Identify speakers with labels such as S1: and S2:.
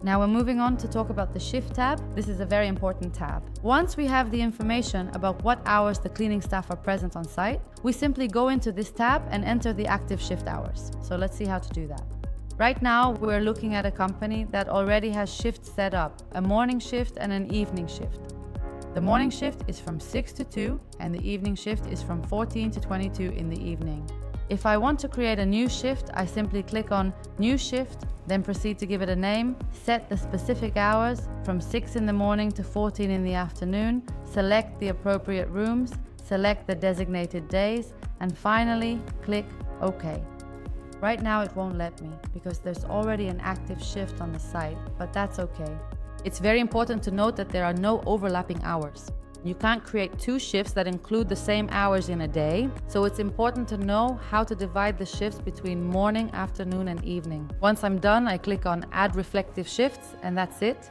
S1: Now we're moving on to talk about the shift tab. This is a very important tab. Once we have the information about what hours the cleaning staff are present on site, we simply go into this tab and enter the active shift hours. So let's see how to do that. Right now, we're looking at a company that already has shifts set up, a morning shift and an evening shift. The morning shift is from 6 to 2 and the evening shift is from 14 to 22 in the evening. If I want to create a new shift, I simply click on New Shift, then proceed to give it a name, set the specific hours from 6 in the morning to 14 in the afternoon, select the appropriate rooms, select the designated days, and finally click OK. Right now it won't let me because there's already an active shift on the site, but that's okay. It's very important to note that there are no overlapping hours. You can't create two shifts that include the same hours in a day, so it's important to know how to divide the shifts between morning, afternoon, and evening. Once I'm done, I click on Add Reflective Shifts, and that's it.